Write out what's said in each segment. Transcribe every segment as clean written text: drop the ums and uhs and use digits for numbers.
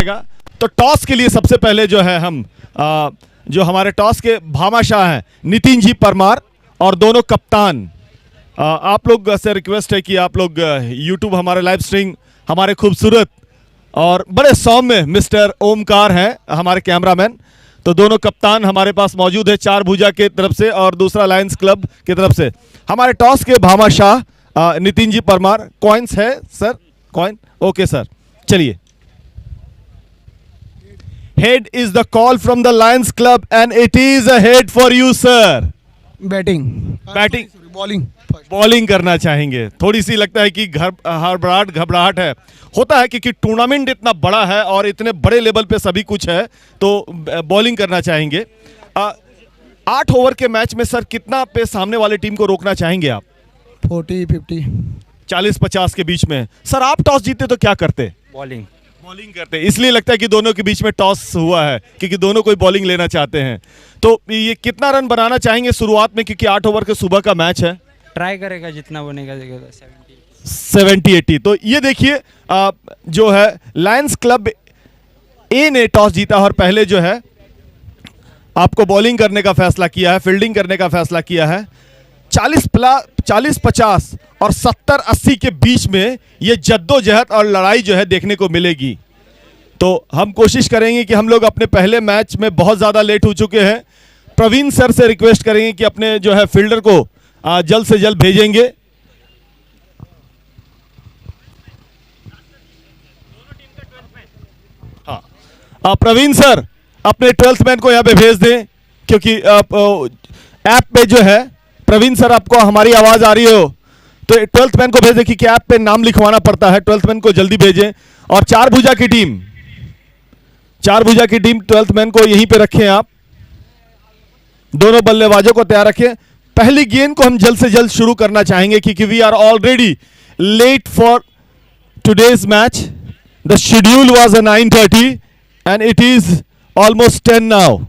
तो टॉस के लिए सबसे पहले जो है हम जो हमारे टॉस के भामाशाह हैं नितिन जी परमार और दोनों कप्तान, आप लोग से रिक्वेस्ट है कि आप लोग यूट्यूब हमारे लाइव स्ट्रीम हमारे खूबसूरत और बड़े सौम्य मिस्टर ओमकार हैं हमारे कैमरामैन। तो दोनों कप्तान हमारे पास मौजूद है, चार भुजा के तरफ से और दूसरा लायंस क्लब की तरफ से। हमारे टॉस के भामाशाह नितिन जी परमार। कॉइन्स है सर? कॉइन ओके सर, चलिए। Head is the call from the Lions club and it is a head for you sir. Batting batting bowling bowling करना चाहेंगे। थोड़ी सी लगता है कि घबराहट है, होता है क्योंकि टूर्नामेंट इतना बड़ा है और इतने बड़े लेवल पे सभी कुछ है, तो बॉलिंग करना चाहेंगे। 8 ओवर के मैच में सर कितना पे सामने वाले टीम को रोकना चाहेंगे आप? 40-50 40-50 के बीच में। सर आप टॉस जीते तो क्या करते? बॉलिंग करते, इसलिए लगता है कि दोनों के बीच में टॉस हुआ है क्योंकि दोनों कोई बॉलिंग लेना चाहते हैं। तो ये कितना रन बनाना चाहेंगे शुरुआत में, क्योंकि 8 ओवर के सुबह का मैच है? ट्राई करेगा जितना बनेगा 70-80। तो ये देखिए जो है लायंस क्लब ए ने टॉस जीता और पहले जो है आपको बॉलिंग करने का फैसला किया है, फील्डिंग करने का फैसला किया है। 40-50 और 70-80 के बीच में ये जद्दोजहद और लड़ाई जो है देखने को मिलेगी। तो हम कोशिश करेंगे कि हम लोग अपने पहले मैच में बहुत ज़्यादा लेट हो चुके हैं। प्रवीण सर से रिक्वेस्ट करेंगे कि अपने जो है फील्डर को जल्द से जल्द भेजेंगे। हाँ, प्रवीण सर अपने 12th मैन को यहाँ पे भेज दें, क्योंकि ऐप पे जो है प्रवीण सर आपको हमारी आवाज आ रही हो तो 12th मैन को भेजें, क्योंकि ऐप पे नाम लिखवाना पड़ता है। 12th मैन को जल्दी भेजें। और चार भुजा की टीम 12th मैन को यहीं पे रखें आप। दोनों बल्लेबाजों को तैयार रखें। पहली गेंद को हम जल्द से जल्द शुरू करना चाहेंगे क्योंकि we are already late for today's match. The schedule was 9:30 and it is almost 10 now.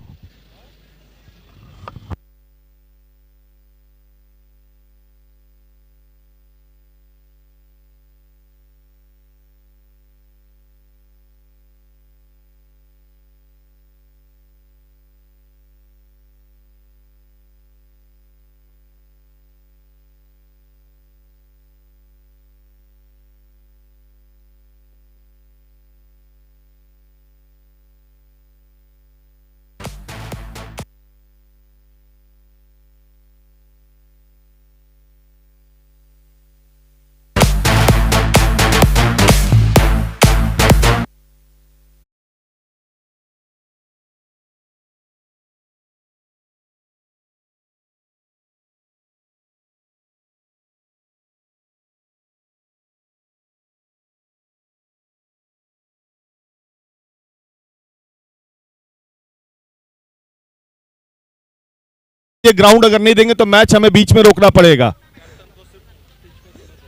ये ग्राउंड अगर नहीं देंगे तो मैच हमें बीच में रोकना पड़ेगा।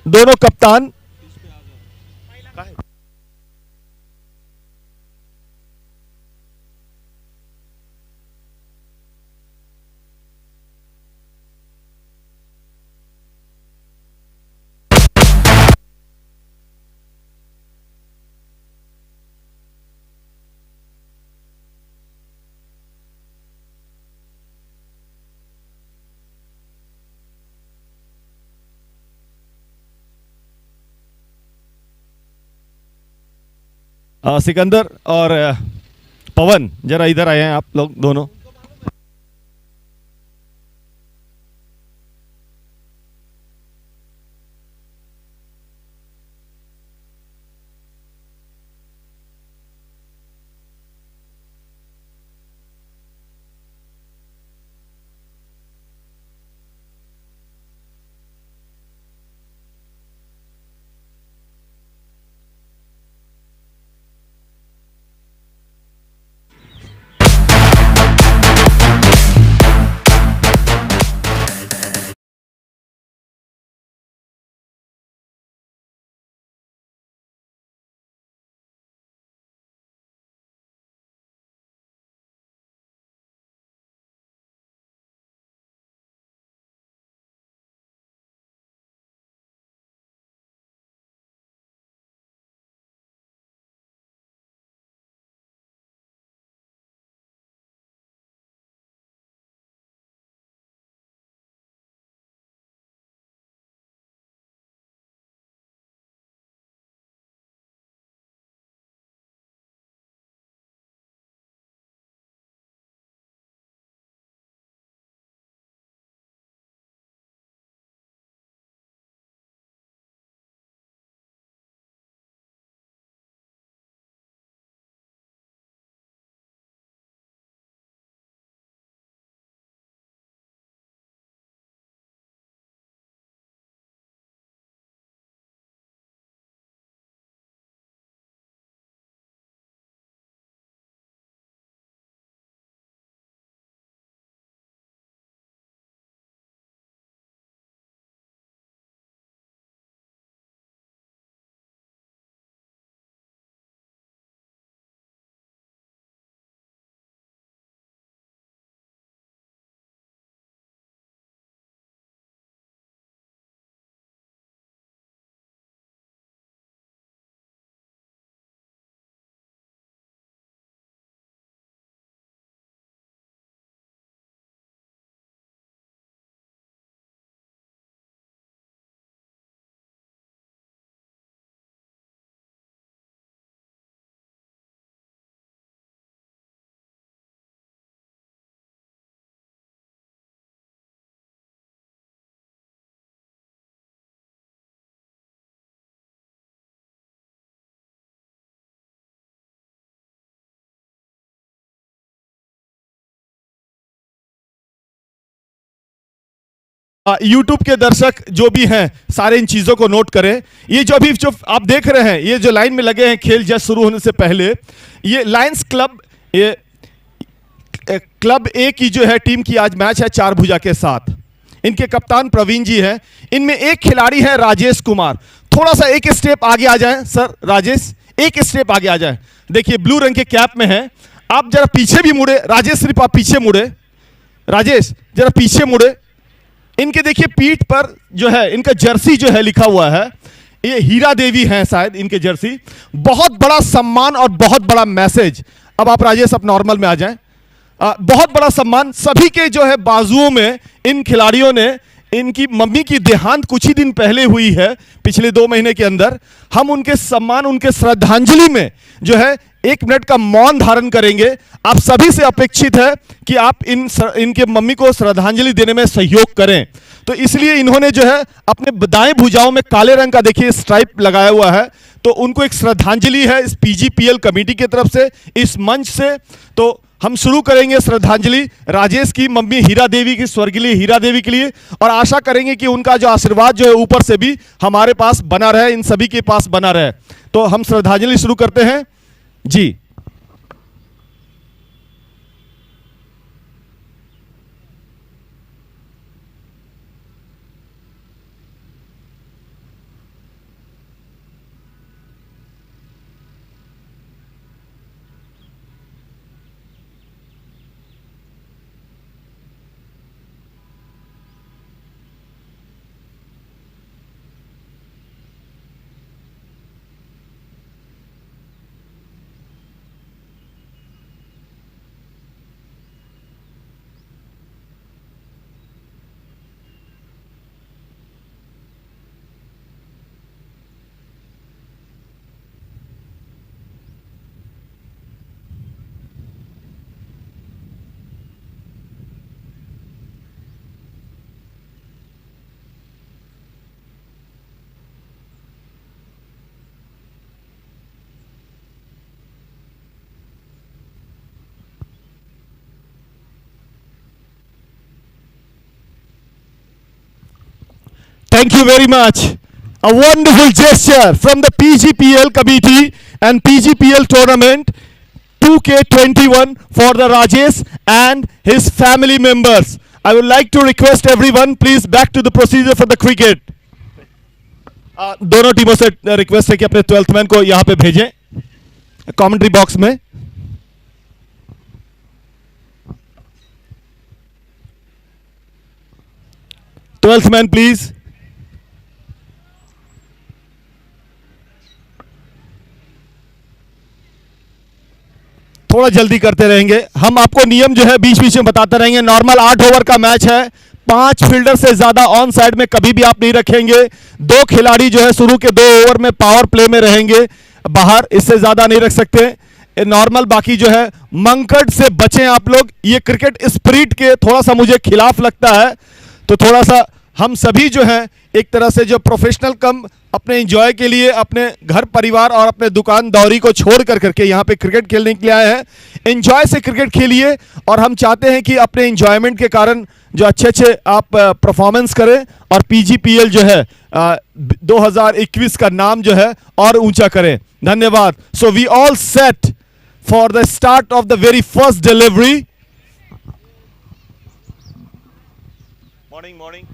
दोनों कप्तान सिकंदर और पवन जरा इधर आए हैं आप लोग दोनों। यूट्यूब के दर्शक जो भी हैं सारे इन चीज़ों को नोट करें। ये जो अभी जो आप देख रहे हैं, ये जो लाइन में लगे हैं खेल जस्ट शुरू होने से पहले, ये लायंस क्लब, ये क्लब ए की जो है टीम की आज मैच है चार भुजा के साथ। इनके कप्तान प्रवीण जी हैं। इनमें एक खिलाड़ी है राजेश कुमार। थोड़ा सा एक स्टेप आगे आ जाएं सर राजेश, एक स्टेप आगे आ जाएं। देखिए ब्लू रंग के कैप में है। आप जरा पीछे भी मुड़े राजेश, सिर्फ आप पीछे मुड़े राजेश, जरा पीछे मुड़े। इनके देखिए पीठ पर जो है इनका जर्सी जो है लिखा हुआ है, ये हीरा देवी हैं शायद इनके जर्सी। बहुत बड़ा सम्मान और बहुत बड़ा मैसेज। अब आप राजेश आप नॉर्मल में आ जाएं। बहुत बड़ा सम्मान सभी के जो है बाजुओं में। इन खिलाड़ियों ने, इनकी मम्मी की देहांत कुछ ही दिन पहले हुई है, पिछले 2 महीने के अंदर। हम उनके सम्मान, उनके श्रद्धांजलि में जो है 1 मिनट का मौन धारण करेंगे। आप सभी से अपेक्षित है कि आप इनके मम्मी को श्रद्धांजलि देने में सहयोग करें। तो इसलिए इन्होंने जो है अपने दाएं भुजाओं में काले रंग का देखिए स्ट्राइप लगाया हुआ है। तो उनको एक श्रद्धांजलि है इस पीजीपीएल कमेटी की तरफ से, इस मंच से। तो हम शुरू करेंगे श्रद्धांजलि राजेश की मम्मी हीरा देवी की, स्वर्गीय हीरा देवी के लिए, और आशा करेंगे कि उनका जो आशीर्वाद जो है ऊपर से भी हमारे पास बना रहे, इन सभी के पास बना रहे। तो हम श्रद्धांजलि शुरू करते हैं जी। Thank you very much. A wonderful gesture from the PGPL committee and PGPL tournament 2K21 for the Rajesh and his family members. I would like to request everyone, please back to the procedure for the cricket. दोनों टीमों से request है कि अपने 12th man को यहां पे भेजें कमेंट्री बॉक्स में। 12th man please. थोड़ा जल्दी करते रहेंगे। हम आपको नियम जो है बीच बीच में बताते रहेंगे। नॉर्मल 8 ओवर का मैच है। 5 फील्डर से ज्यादा ऑन साइड में कभी भी आप नहीं रखेंगे। 2 खिलाड़ी जो है शुरू के 2 ओवर में पावर प्ले में रहेंगे बाहर, इससे ज्यादा नहीं रख सकते नॉर्मल। बाकी जो है मंकड़ से बचें आप लोग। ये क्रिकेट स्पिरिट के थोड़ा सा मुझे खिलाफ लगता है। तो थोड़ा सा हम सभी जो हैं एक तरह से जो प्रोफेशनल कम अपने एंजॉय के लिए अपने घर परिवार और अपने दुकानदारी को छोड़ कर करके यहाँ पे क्रिकेट खेलने के लिए आए हैं। एंजॉय से क्रिकेट खेलिए और हम चाहते हैं कि अपने एंजॉयमेंट के कारण जो अच्छे अच्छे आप परफॉर्मेंस करें और पीजीपीएल जो है 2021 का नाम जो है और ऊंचा करें। धन्यवाद। So we all set for the start of the very first delivery. Morning.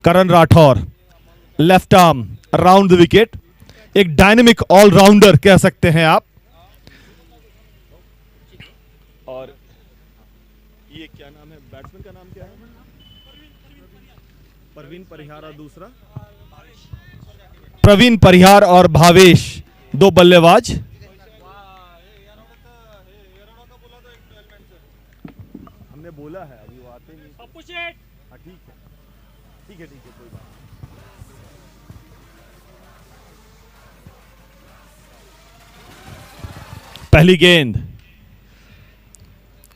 Karan Rathore, left arm round the wicket, एक डायनेमिक ऑलराउंडर कह सकते हैं आप। और ये क्या नाम है, बैट्समैन का नाम क्या है? प्रवीण परिहार और दूसरा प्रवीण परिहार और भावेश, दो बल्लेबाज। हमने बोला है अभी वो आते नहीं। हाँ ठीक है ठीक है ठीक है, कोई बात नहीं। पहली गेंद,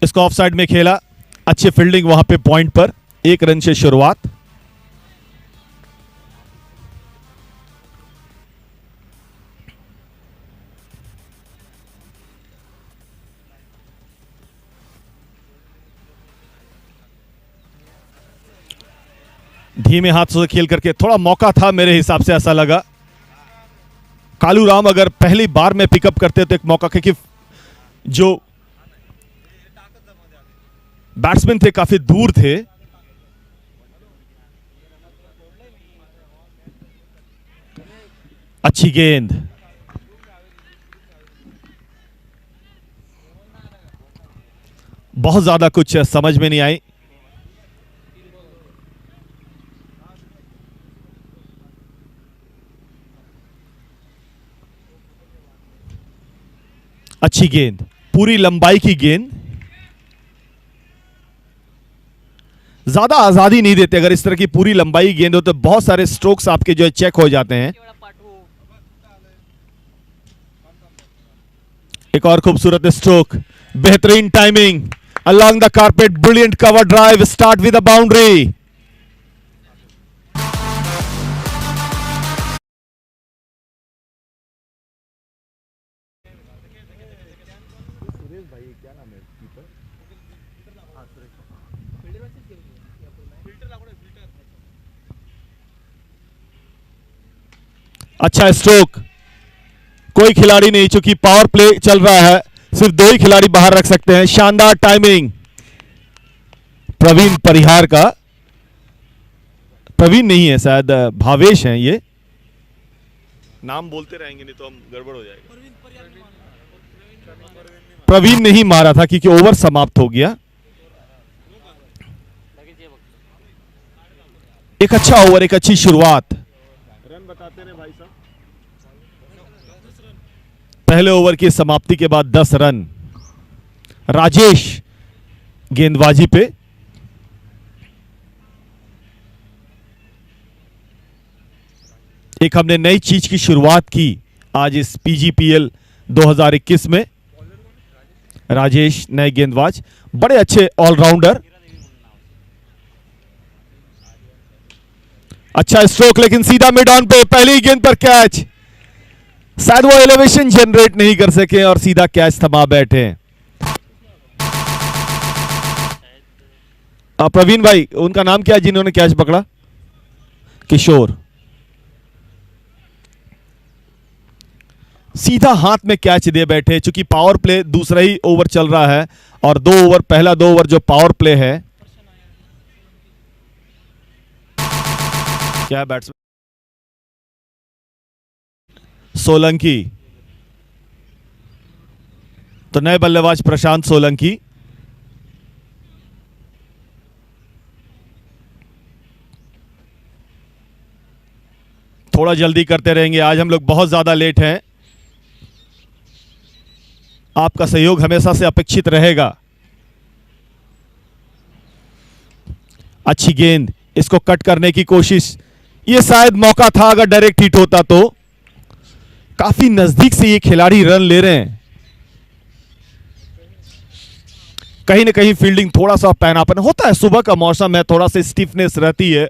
इसको ऑफ साइड में खेला, अच्छी फील्डिंग वहां पे पॉइंट पर, 1 रन से शुरुआत। धीमे हाथ से खेल करके, थोड़ा मौका था मेरे हिसाब से, ऐसा लगा। कालू राम अगर पहली बार में पिकअप करते तो एक मौका, क्योंकि जो बैट्समैन थे काफी दूर थे। अच्छी गेंद, बहुत ज्यादा कुछ समझ में नहीं आई। अच्छी गेंद, पूरी लंबाई की गेंद, ज्यादा आजादी नहीं देते। अगर इस तरह की पूरी लंबाई गेंद हो तो बहुत सारे स्ट्रोक्स आपके जो है चेक हो जाते हैं। एक और खूबसूरत स्ट्रोक, बेहतरीन timing, along the carpet, brilliant cover drive, start with a boundary. अच्छा स्ट्रोक, कोई खिलाड़ी नहीं, चूंकि पावर प्ले चल रहा है, सिर्फ 2 ही खिलाड़ी बाहर रख सकते हैं। शानदार टाइमिंग प्रवीण परिहार का, प्रवीण नहीं है शायद, भावेश हैं ये, नाम बोलते रहेंगे नहीं तो हम गड़बड़ हो जाएगा। प्रवीण नहीं मारा था क्योंकि ओवर समाप्त हो गया। एक अच्छा ओवर, एक अच्छी शुरुआत। रन बताते रहे भाई साहब। पहले ओवर की समाप्ति के बाद 10 रन। राजेश गेंदबाजी पे, एक हमने नई चीज की शुरुआत की आज इस पीजीपीएल 2021 में। राजेश नए गेंदबाज, बड़े अच्छे ऑलराउंडर। अच्छा स्ट्रोक, लेकिन सीधा मिड ऑन पे, पहली गेंद पर कैच। शायद वो एलिवेशन जनरेट नहीं कर सके और सीधा कैच थमा बैठे। प्रवीण भाई, उनका नाम क्या है जिन्होंने कैच पकड़ा? किशोर। सीधा हाथ में कैच दे बैठे, चूंकि पावर प्ले दूसरा ही ओवर चल रहा है और 2 ओवर, पहला 2 ओवर जो पावर प्ले है। क्या बैट्समैन? सोलंकी, तो नए बल्लेबाज प्रशांत सोलंकी। थोड़ा जल्दी करते रहेंगे, आज हम लोग बहुत ज्यादा लेट हैं। आपका सहयोग हमेशा से अपेक्षित रहेगा। अच्छी गेंद, इसको कट करने की कोशिश, ये शायद मौका था, अगर डायरेक्ट हिट होता तो। काफी नजदीक से ये खिलाड़ी रन ले रहे हैं। कहीं ना कहीं फील्डिंग थोड़ा सा पैनापन होता है, सुबह का मौसम है, थोड़ा सा स्टिफनेस रहती है।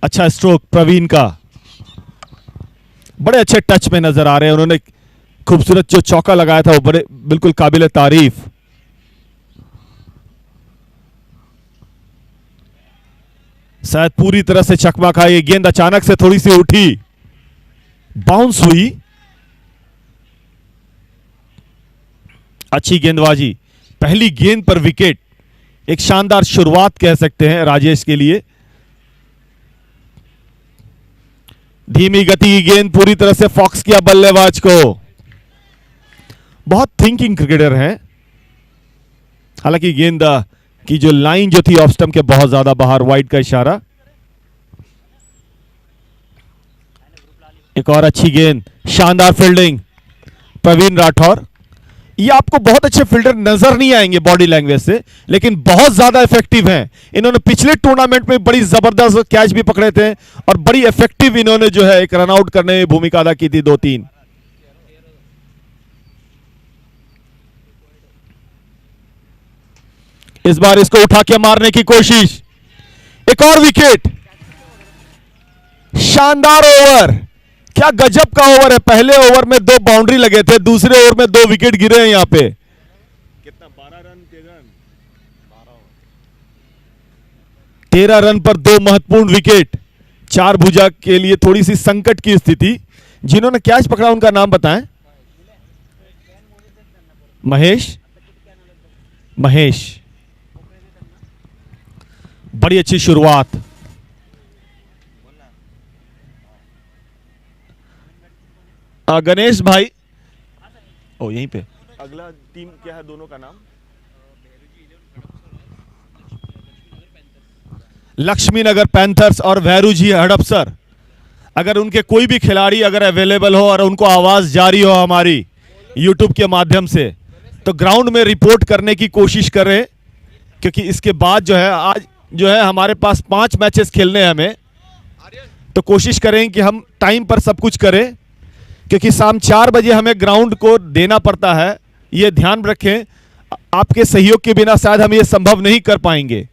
अच्छा स्ट्रोक प्रवीण का, बड़े अच्छे टच में नजर आ रहे हैं। उन्होंने खूबसूरत जो चौका लगाया था वो बड़े बिल्कुल काबिल तारीफ। शायद पूरी तरह से चकमा खा, ये गेंद अचानक से थोड़ी सी उठी, बाउंस हुई। अच्छी गेंदबाजी, पहली गेंद पर विकेट, एक शानदार शुरुआत कह सकते हैं राजेश के लिए। धीमी गति की गेंद पूरी तरह से फॉक्स किया बल्लेबाज को। बहुत थिंकिंग क्रिकेटर हैं। हालांकि गेंद की जो लाइन जो थी ऑफ स्टंप के बहुत ज्यादा बाहर, वाइड का इशारा। एक और अच्छी गेंद, शानदार फील्डिंग प्रवीण राठौर। ये आपको बहुत अच्छे फील्डर नजर नहीं आएंगे बॉडी लैंग्वेज से, लेकिन बहुत ज्यादा इफेक्टिव हैं। इन्होंने पिछले टूर्नामेंट में बड़ी जबरदस्त कैच भी पकड़े थे और बड़ी इफेक्टिव इन्होंने जो है एक रनआउट करने में भूमिका अदा की थी 2-3। इस बार इसको उठा के मारने की कोशिश, एक और विकेट। शानदार ओवर, क्या गजब का ओवर है। पहले ओवर में 2 बाउंड्री लगे थे, दूसरे ओवर में 2 विकेट गिरे हैं यहां पे। कितना 13 रन पर 2 महत्वपूर्ण विकेट। 4 भुजा के लिए थोड़ी सी संकट की स्थिति। जिन्होंने कैच पकड़ा उनका नाम बताएं। महेश, बड़ी अच्छी शुरुआत। गणेश भाई, यहीं पे अगला टीम क्या है दोनों का नाम? लक्ष्मी नगर पैंथर्स और भैरूजी हड़पसर। अगर उनके कोई भी खिलाड़ी अगर अवेलेबल हो और उनको आवाज जारी हो हमारी यूट्यूब के माध्यम से, तो ग्राउंड में रिपोर्ट करने की कोशिश करें, क्योंकि इसके बाद जो है आज जो है हमारे पास 5 मैचेस खेलने हैं हमें। तो कोशिश करें कि हम टाइम पर सब कुछ करें, क्योंकि शाम 4 बजे हमें ग्राउंड को देना पड़ता है। ये ध्यान रखें, आपके सहयोग के बिना शायद हम ये संभव नहीं कर पाएंगे।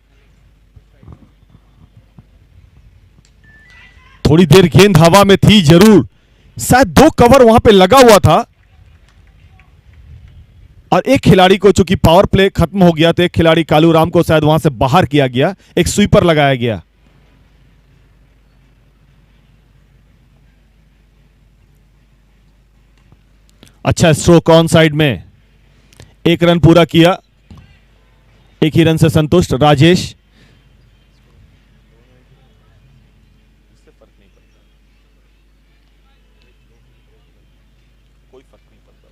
थोड़ी देर गेंद हवा में थी जरूर, शायद 2 कवर वहां पे लगा हुआ था और एक खिलाड़ी को चूंकि पावर प्ले खत्म हो गया तो एक खिलाड़ी कालूराम को शायद वहां से बाहर किया गया, एक स्वीपर लगाया गया। अच्छा स्ट्रोक ऑन साइड में, 1 रन पूरा किया, 1 ही रन से संतुष्ट राजेश। कोई फर्क नहीं पड़ता,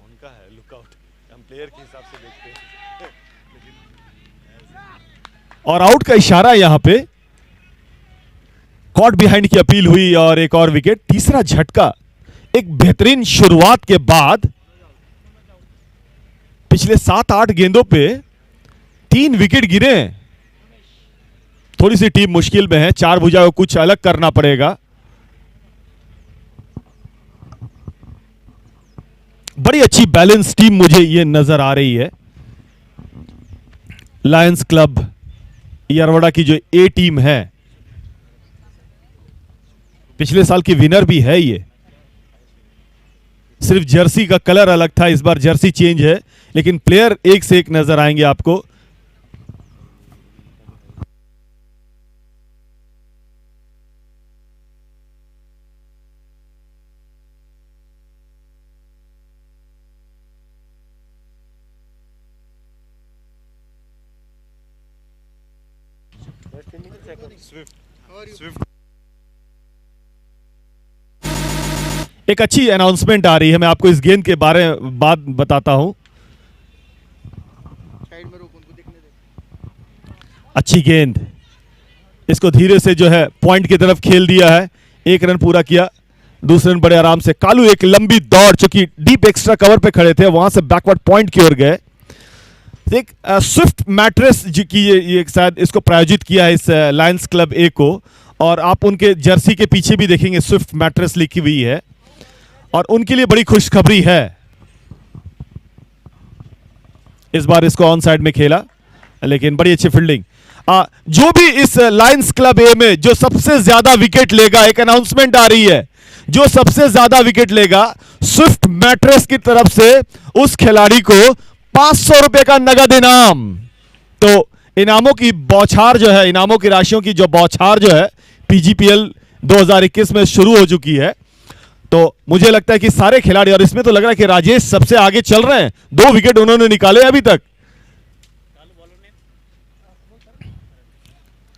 उनका है लुकआउट, हम प्लेयर के हिसाब से देखते हैं। और आउट का इशारा यहां पे, कॉट बिहाइंड की अपील हुई और एक और विकेट। तीसरा झटका, एक बेहतरीन शुरुआत के बाद पिछले 7-8 गेंदों पे 3 विकेट गिरे हैं। थोड़ी सी टीम मुश्किल में है, 4 भुजा को कुछ अलग करना पड़ेगा। बड़ी अच्छी बैलेंस टीम मुझे ये नजर आ रही है। लायंस क्लब यरवड़ा की जो ए टीम है, पिछले साल की विनर भी है ये। सिर्फ जर्सी का कलर अलग था, इस बार जर्सी चेंज है, लेकिन प्लेयर एक से एक नजर आएंगे आपको। एक अच्छी अनाउंसमेंट आ रही है, मैं आपको इस गेंद के बारे में बात बताता हूं। अच्छी गेंद, इसको धीरे से जो है पॉइंट की तरफ खेल दिया है, 1 रन पूरा किया। दूसरे रन बड़े आराम से, कालू एक लंबी दौड़, चूंकि डीप एक्स्ट्रा कवर पे खड़े थे, वहां से बैकवर्ड पॉइंट की ओर गए। एक स्विफ्ट मैट्रेस की ये शायद इसको प्रायोजित किया है इस लायंस क्लब ए को, और आप उनके जर्सी के पीछे भी देखेंगे स्विफ्ट मैट्रेस लिखी हुई है, और उनके लिए बड़ी खुशखबरी है। इस बार इसको ऑन साइड में खेला, लेकिन बड़ी अच्छी फील्डिंग। जो भी इस लायंस क्लब ए में जो सबसे ज्यादा विकेट लेगा, एक अनाउंसमेंट आ रही है, जो सबसे ज्यादा विकेट लेगा स्विफ्ट मैट्रेस की तरफ से उस खिलाड़ी को 500 रुपए का नगद इनाम। तो इनामों की बौछार जो है, इनामों की राशियों की जो बौछार जो है पीजीपीएल 2021 में शुरू हो चुकी है। तो मुझे लगता है कि सारे खिलाड़ी, और इसमें तो लग रहा है कि राजेश सबसे आगे चल रहे हैं, 2 विकेट उन्होंने निकाले अभी तक।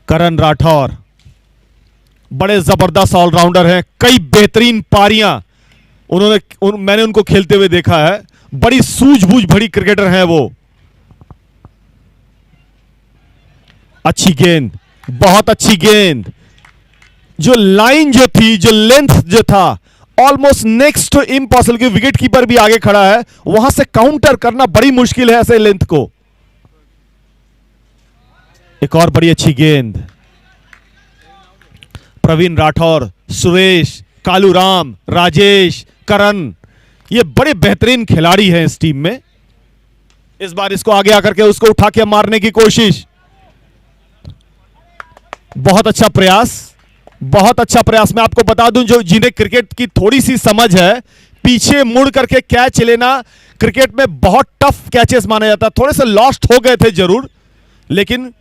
करण राठौर बड़े जबरदस्त ऑलराउंडर हैं, कई बेहतरीन पारियां मैंने उनको खेलते हुए देखा है, बड़ी सूझबूझ भरी क्रिकेटर हैं वो। अच्छी गेंद, बहुत अच्छी गेंद, जो लाइन जो थी, जो लेंथ जो था, ऑलमोस्ट नेक्स्ट टू इम्पॉसिबल, कि विकेट कीपर भी आगे खड़ा है, वहां से काउंटर करना बड़ी मुश्किल है ऐसे लेंथ को। एक और बड़ी अच्छी गेंद, प्रवीण राठौर, सुरेश, कालूराम, राजेश, करण, ये बड़े बेहतरीन खिलाड़ी हैं इस टीम में। इस बार इसको आगे आकर के उसको उठा के मारने की कोशिश, बहुत अच्छा प्रयास, बहुत अच्छा प्रयास। मैं आपको बता दूं, जो जिन्हें क्रिकेट की थोड़ी सी समझ है, पीछे मुड़ करके कैच लेना क्रिकेट में बहुत टफ कैचेस माना जाता है। थोड़े से लॉस्ट हो गए थे जरूर, लेकिन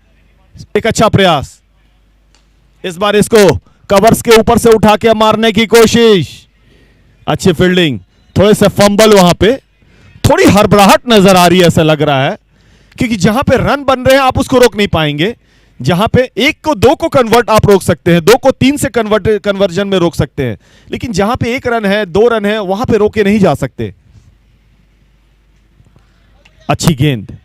एक अच्छा प्रयास। इस बार इसको कवर्स के ऊपर से उठा के मारने की कोशिश, अच्छी फील्डिंग, थोड़े से फंबल, वहां पे थोड़ी हड़बड़ाहट नजर आ रही है, ऐसा लग रहा है, क्योंकि जहां पे रन बन रहे हैं आप उसको रोक नहीं पाएंगे। जहां पे 1 को 2 को कन्वर्ट आप रोक सकते हैं, 2 को 3 से कन्वर्जन में रोक सकते हैं, लेकिन जहां पे 1 रन है, 2 रन है, वहां पे रोके नहीं जा सकते। अच्छी गेंद,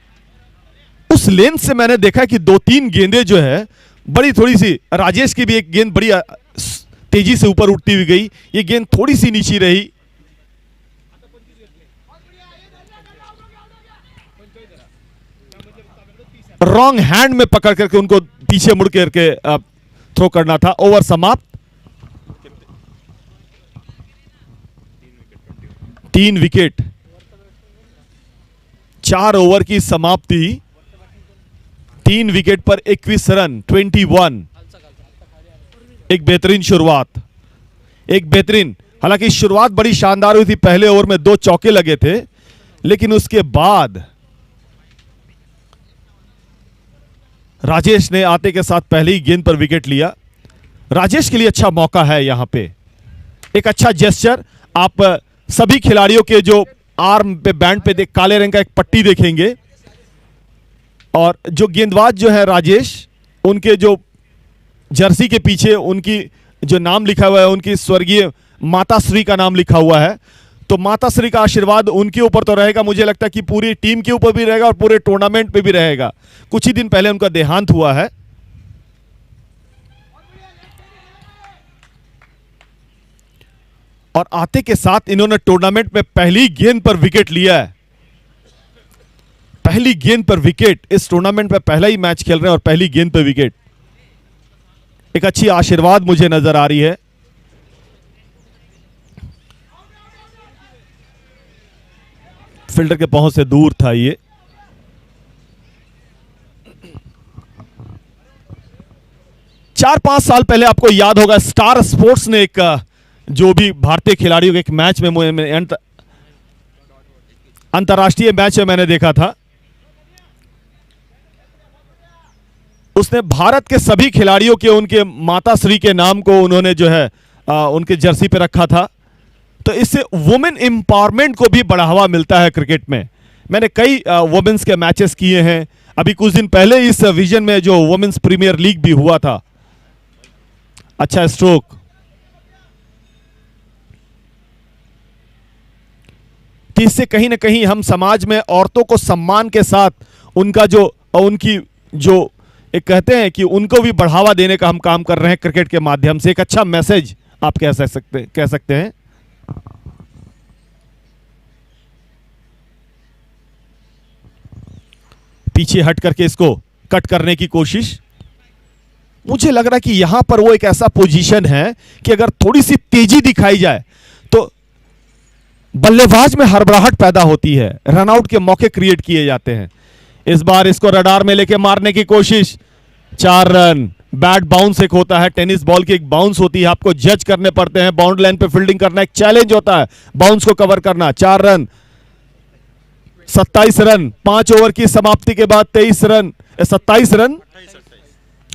उस लेंथ से मैंने देखा कि 2-3 गेंदें जो है बड़ी थोड़ी सी, राजेश की भी एक गेंद बड़ी तेजी से ऊपर उठती हुई गई, ये गेंद थोड़ी सी नीचे रही। रॉन्ग हैंड में पकड़ करके उनको पीछे मुड़ करके थ्रो करना था। ओवर समाप्त, 3 विकेट, 4 ओवर की समाप्ति, 3 विकेट पर 21 रन, 21। एक बेहतरीन शुरुआत, एक बेहतरीन, हालांकि शुरुआत बड़ी शानदार हुई थी। पहले ओवर में 2 चौके लगे थे, लेकिन उसके बाद राजेश ने आते के साथ पहले ही गेंद पर विकेट लिया। राजेश के लिए अच्छा मौका है यहां पे, एक अच्छा जेस्चर। आप सभी खिलाड़ियों के जो आर्म पे, बैंड पे काले रंग का एक पट्टी देखेंगे, और जो गेंदबाज जो है राजेश, उनके जो जर्सी के पीछे उनकी जो नाम लिखा हुआ है, उनकी स्वर्गीय माताश्री का नाम लिखा हुआ है। तो माताश्री का आशीर्वाद उनके ऊपर तो रहेगा, मुझे लगता है कि पूरी टीम के ऊपर भी रहेगा और पूरे टूर्नामेंट पे भी रहेगा। कुछ ही दिन पहले उनका देहांत हुआ है। और आते के साथ इन्होंने टूर्नामेंट में पहली गेंद पर विकेट लिया है, पहली गेंद पर विकेट। इस टूर्नामेंट में पहला ही मैच खेल रहे हैं और पहली गेंद पर विकेट। एक अच्छी आशीर्वाद मुझे नजर आ रही है। फील्डर के पहुंच से दूर था ये। चार 5 साल पहले आपको याद होगा, स्टार स्पोर्ट्स ने एक जो भी भारतीय खिलाड़ियों के एक मैच में अंतर्राष्ट्रीय मैच में मैंने देखा था। उसने भारत के सभी खिलाड़ियों के उनके माताश्री के नाम को उन्होंने जो है उनके जर्सी पे रखा था। तो इससे वुमेन एम्पावरमेंट को भी बढ़ावा मिलता है क्रिकेट में। मैंने कई वुमेन्स के मैचेस किए हैं। अभी कुछ दिन पहले इस विजन में जो वुमेन्स प्रीमियर लीग भी हुआ था। अच्छा स्ट्रोक, तो इससे कहीं ना कहीं हम समाज में औरतों को सम्मान के साथ उनका जो उनकी जो एक कहते हैं कि उनको भी बढ़ावा देने का हम काम कर रहे हैं क्रिकेट के माध्यम से। एक अच्छा मैसेज आप कह सकते हैं। पीछे हट करके इसको कट करने की कोशिश। मुझे लग रहा है कि यहां पर वो एक ऐसा पोजीशन है कि अगर थोड़ी सी तेजी दिखाई जाए तो बल्लेबाज में हड़बड़ाहट पैदा होती है, रनआउट के मौके क्रिएट किए जाते हैं। इस बार इसको रडार में लेके मारने की कोशिश। 4 रन। बैट बाउंस एक होता है, टेनिस बॉल की एक बाउंस होती है, आपको जज करने पड़ते हैं। बाउंड लाइन पे फील्डिंग करना एक चैलेंज होता है, बाउंस को कवर करना। 4 रन, 27 रन। 5 ओवर की समाप्ति के बाद 23 रन, 27 रन,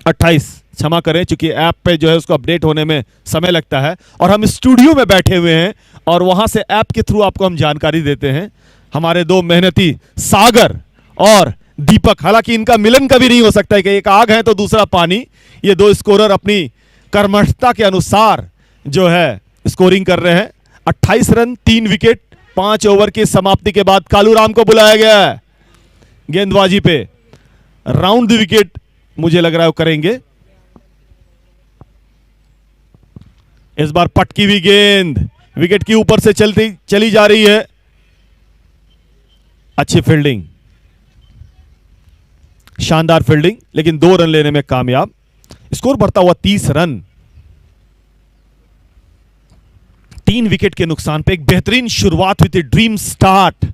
28 क्षमा करें, क्योंकि ऐप पे जो है उसको अपडेट होने में समय लगता है, और हम स्टूडियो में बैठे हुए हैं और वहां से ऐप के थ्रू आपको हम जानकारी देते हैं। हमारे दो मेहनती सागर और दीपक, हालांकि इनका मिलन कभी नहीं हो सकता है कि एक आग है तो दूसरा पानी। ये दो स्कोरर अपनी कर्मठता के अनुसार जो है स्कोरिंग कर रहे हैं। 28 रन 3 विकेट 5 ओवर की समाप्ति के बाद कालूराम को बुलाया गया है गेंदबाजी पे। राउंड द विकेट मुझे लग रहा है वो करेंगे। इस बार पटकी हुई गेंद विकेट के ऊपर से चली जा रही है। अच्छी फील्डिंग, शानदार फील्डिंग, लेकिन 2 रन लेने में कामयाब। स्कोर बढ़ता हुआ 30 रन। 3 विकेट के नुकसान पे एक बेहतरीन शुरुआत हुई थी, dream start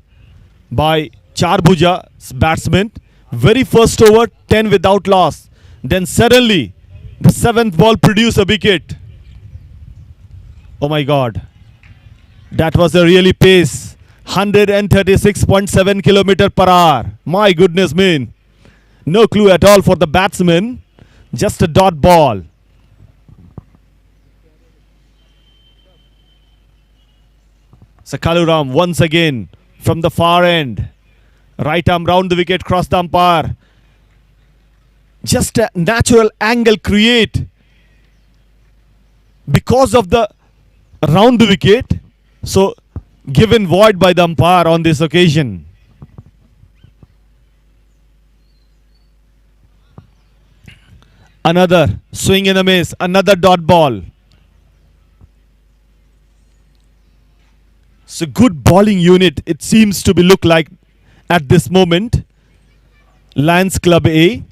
by Charbhuja batsman. Very first over 10 without loss, then suddenly the 7th ball produce a wicket. Oh my God, that was a really pace, 136.7 km/h. My goodness me, no clue at all for the batsman, just a dot ball. Kaluram once again from the far end, right arm round the wicket, cross the umpire. Just a natural angle create because of the around the wicket, so given void by the umpire on this occasion. Another swing and a miss, another dot ball. So good bowling unit it seems to be look like at this moment. Lions Club A.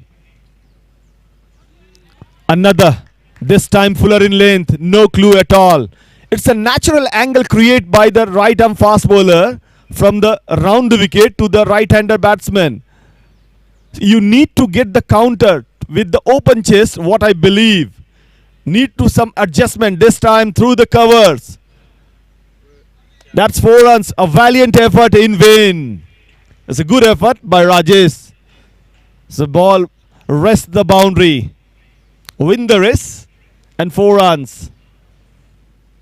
Another, this time fuller in length, no clue at all. It's a natural angle created by the right arm fast bowler from the round the wicket to the right-hander batsman. You need to get the counter with the open chest, what I believe. Need to some adjustment this time through the covers. That's 4 runs, a valiant effort in vain. It's a good effort by Rajesh. The ball rests the boundary, win the race, and 4 runs.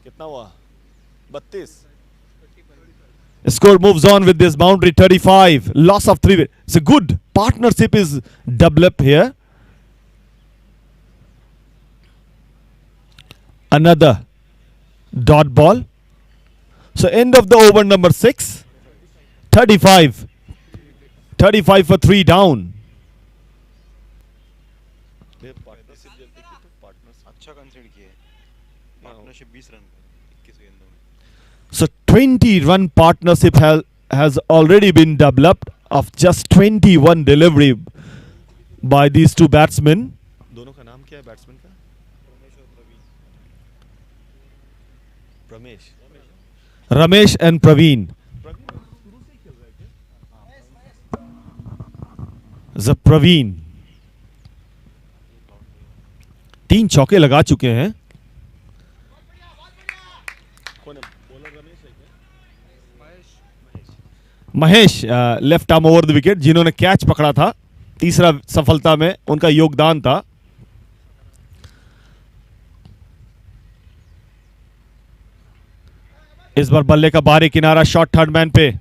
कितना हुआ? 32. Score moves on with this boundary, 35. Loss of 3. It's a good partnership is developed here. Another dot ball. So end of the over number 6. 35. 35 for 3 down. अच्छा consider किया है, partnership 20 run का 21 गेंदों में। So 20-run partnership has already been developed of just 21 delivery by these two batsmen. दोनों का नाम क्या है बैट्समैन का? रमेश and प्रवीण. The प्रवीण 3 चौके लगा चुके हैं. Mahesh left arm over the wicket, जिन्होंने कैच पकड़ा था, तीसरा सफलता में उनका योगदान था. इस बार बल्ले का बाहरी किनारा, शॉट थर्ड मैन पे.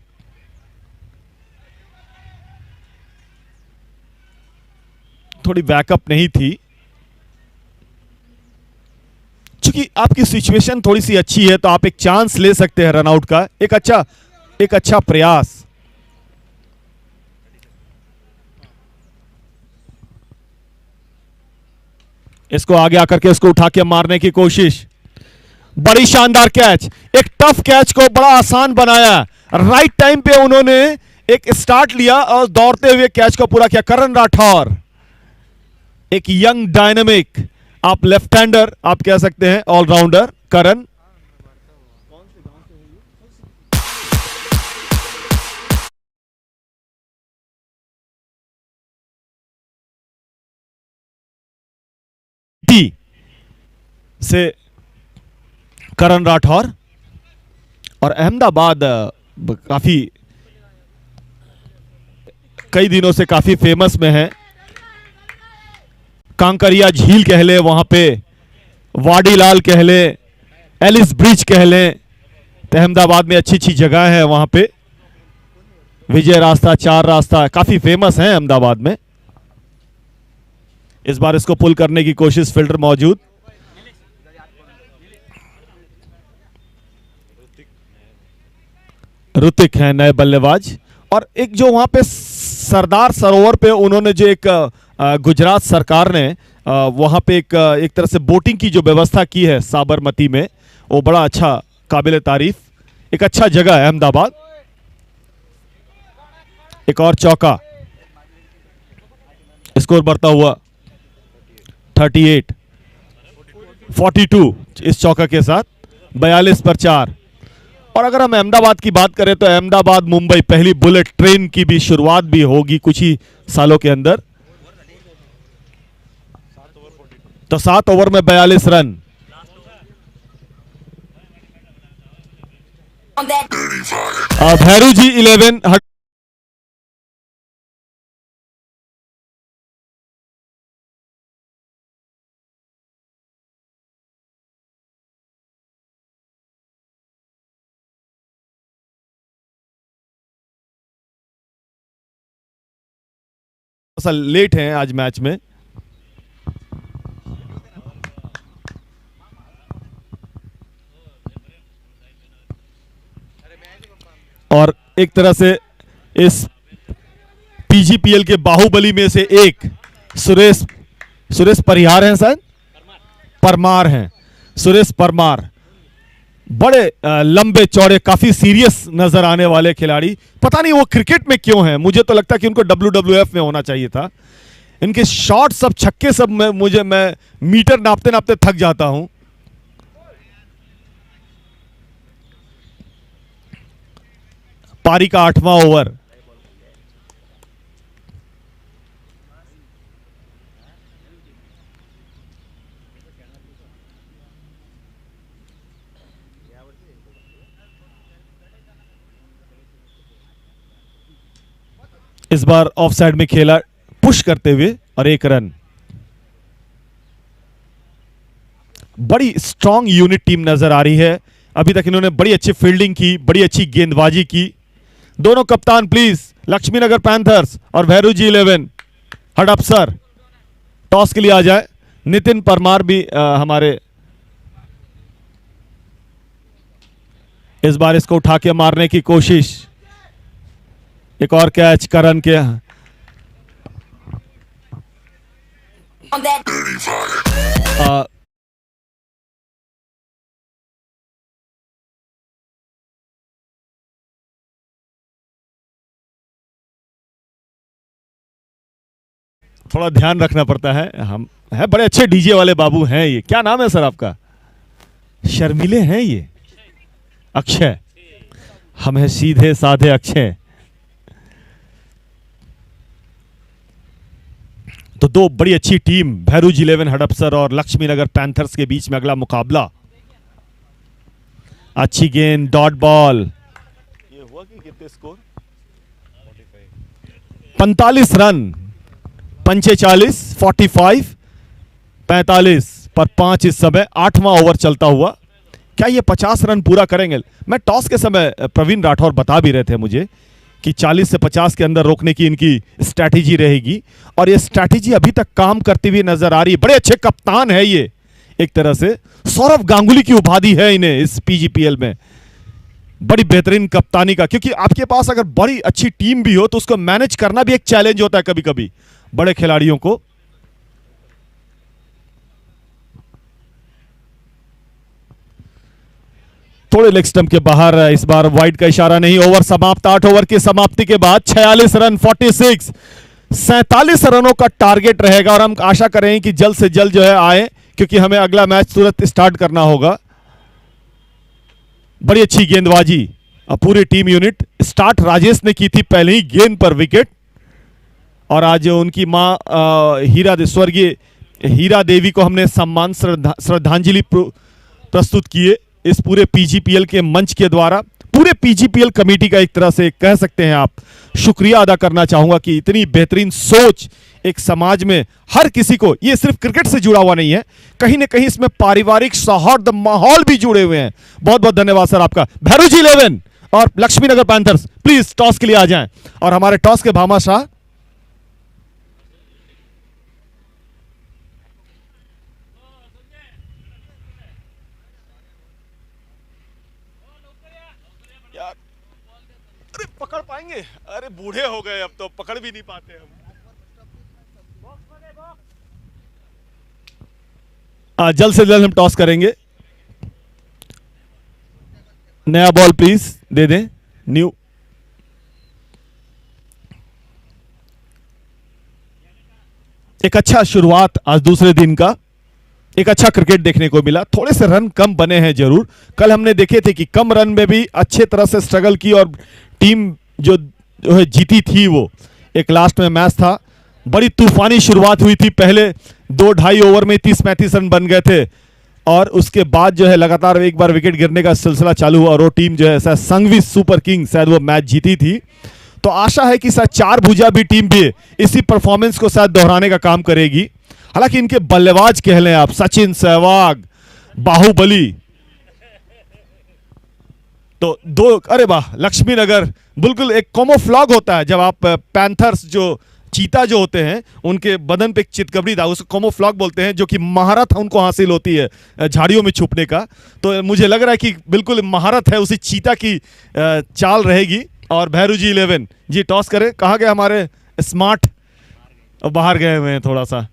थोड़ी बैकअप नहीं थी, चूंकि आपकी सिचुएशन थोड़ी सी अच्छी है तो आप एक चांस ले सकते हैं रनआउट का. एक अच्छा प्रयास. इसको आगे आकर के इसको उठा के मारने की कोशिश. बड़ी शानदार कैच, एक टफ कैच को बड़ा आसान बनाया. राइट टाइम पे उन्होंने एक स्टार्ट लिया और दौड़ते हुए कैच को पूरा किया. करण राठौर, एक यंग डायनामिक, आप लेफ्ट हैंडर आप कह सकते हैं, ऑलराउंडर करण. से करण राठौर और अहमदाबाद काफी कई दिनों से काफी फेमस में है. कांकरिया झील कह ले, वहां पे वाडीलाल कह ले, एलिस ब्रिज कह ले, तो अहमदाबाद में अच्छी अच्छी जगह है वहां पे। विजय रास्ता, चार रास्ता काफी फेमस है अहमदाबाद में। इस बार इसको पुल करने की कोशिश, फील्डर मौजूद। ऋतिक है नए बल्लेबाज। और एक जो वहां पे सरदार सरोवर पे उन्होंने जो एक गुजरात सरकार ने वहां पे एक तरह से बोटिंग की जो व्यवस्था की है साबरमती में, वो बड़ा अच्छा, काबिल तारीफ, एक अच्छा जगह है अहमदाबाद। एक और चौका, स्कोर बढ़ता हुआ 42 इस चौका के साथ, 42 पर 4। और अगर हम अहमदाबाद की बात करें तो अहमदाबाद मुंबई पहली बुलेट ट्रेन की भी शुरुआत भी होगी कुछ ही सालों के अंदर। तो 7 ओवर में 42 रन। भैरू जी 11 सा लेट हैं आज मैच में। और एक तरह से इस पीजीपीएल के बाहुबली में से एक सुरेश परिहार हैं, शायद परमार हैं, सुरेश परमार, बड़े लंबे चौड़े, काफी सीरियस नजर आने वाले खिलाड़ी। पता नहीं वो क्रिकेट में क्यों हैं, मुझे तो लगता कि उनको WWF में होना चाहिए था। इनके शॉट सब, छक्के सब, मैं मीटर नापते नापते थक जाता हूं। पारी का 8वां ओवर। इस बार ऑफ साइड में खेला, पुश करते हुए, और 1 रन। बड़ी स्ट्रांग यूनिट टीम नजर आ रही है। अभी तक इन्होंने बड़ी अच्छी फील्डिंग की, बड़ी अच्छी गेंदबाजी की। दोनों कप्तान प्लीज, लक्ष्मीनगर पैंथर्स और भैरू जी 11 हडअप्सर, टॉस के लिए आ जाए। नितिन परमार भी हमारे, इस बार इसको उठा के मारने की कोशिश। एक और कैच करण के। थोड़ा ध्यान रखना पड़ता है, हम है बड़े अच्छे डीजे वाले बाबू हैं ये। क्या नाम है सर आपका? शर्मिले हैं ये? अक्षय। हम हैं सीधे साधे अक्षय। तो दो बड़ी अच्छी टीम, भैरूज 11 हडअप्सर और लक्ष्मीनगर पैंथर्स के बीच में अगला मुकाबला। अच्छी गेंद, डॉट बॉल। ये हुआ कि कितने स्कोर? 45 रन, 45, 45, 45 पर 5 इस समय। 8वां ओवर चलता हुआ। क्या ये 50 रन पूरा करेंगे? मैं टॉस के समय प्रवीण राठौर बता भी रहे थे मुझे कि 40 से 50 के अंदर रोकने की इनकी स्ट्रैटेजी रहेगी, और ये स्ट्रैटेजी अभी तक काम करती हुई नजर आ रही है। बड़े अच्छे कप्तान है ये, एक तरह से सौरव गांगुली की उपाधि है इन्हें इस पीजीपीएल में। बड़ी बेहतरीन कप्तानी का, क्योंकि आपके पास अगर बड़ी अच्छी टीम भी हो तो उसको मैनेज करना भी एक चैलेंज होता है कभी कभी बड़े खिलाड़ियों को। थोड़े लेग स्टंप के बाहर, इस बार वाइड का इशारा नहीं। ओवर समाप्त। 8 ओवर की समाप्ति के बाद 46 रन, 46, 47 रनों का टारगेट रहेगा, और हम आशा करें कि जल्द से जल्द जो है आए, क्योंकि हमें अगला मैच तुरंत स्टार्ट करना होगा। बड़ी अच्छी गेंदबाजी पूरी टीम यूनिट। स्टार्ट राजेश ने की थी पहले ही गेंद पर विकेट, और आज उनकी मां स्वर्गीय हीरा देवी को हमने सम्मान श्रद्धांजलि प्रस्तुत किए इस पूरे पीजीपीएल के मंच के द्वारा। पूरे पीजीपीएल कमेटी का एक तरह से कह सकते हैं आप शुक्रिया अदा करना चाहूंगा कि इतनी बेहतरीन सोच, एक समाज में हर किसी को, ये सिर्फ क्रिकेट से जुड़ा हुआ नहीं है, कहीं ना कहीं इसमें पारिवारिक सौहार्द माहौल भी जुड़े हुए हैं। बहुत बहुत धन्यवाद सर आपका। भैरू जी 11 और लक्ष्मी नगर पैंथर्स प्लीज टॉस के लिए आ जाएं। और हमारे टॉस के भामाशाह यार, अरे पकड़ पाएंगे? अरे बूढ़े हो गए, अब तो पकड़ भी नहीं पाते हम। जल्द से जल्द हम टॉस करेंगे। नया बॉल प्लीज दे दें, न्यू। एक अच्छा शुरुआत आज दूसरे दिन का, एक अच्छा क्रिकेट देखने को मिला। थोड़े से रन कम बने हैं जरूर, कल हमने देखे थे कि कम रन में भी अच्छे तरह से स्ट्रगल की और टीम जो है जीती थी। वो एक लास्ट में मैच था, बड़ी तूफानी शुरुआत हुई थी, पहले 2-2.5 ओवर में 30-35 रन बन गए थे और उसके बाद जो है लगातार एक बार विकेट गिरने का सिलसिला चालू हुआ और वो टीम जो है शायद संघवी सुपर किंग शायद वो मैच जीती थी। तो आशा है कि शायद चार भुजा भी टीम भी इसी परफॉर्मेंस को शायद दोहराने का काम करेगी। हालांकि इनके बल्लेबाज कह लें आप, सचिन, सहवाग, बाहुबली, तो दो, अरे वाह, लक्ष्मी नगर बिल्कुल एक कॉमोफ्लॉग होता है जब आप पैंथर्स जो चीता जो होते हैं उनके बदन पे एक चितकबरी दाग, उसको कॉमोफ्लॉग बोलते हैं, जो कि महारत उनको हासिल होती है झाड़ियों में छुपने का। तो मुझे लग रहा है कि बिल्कुल महारत है उसी चीता की चाल रहेगी। और भैरू जी 11 जी टॉस करें। कहाँ गए हमारे स्मार्ट? बाहर गए हुए हैं थोड़ा सा।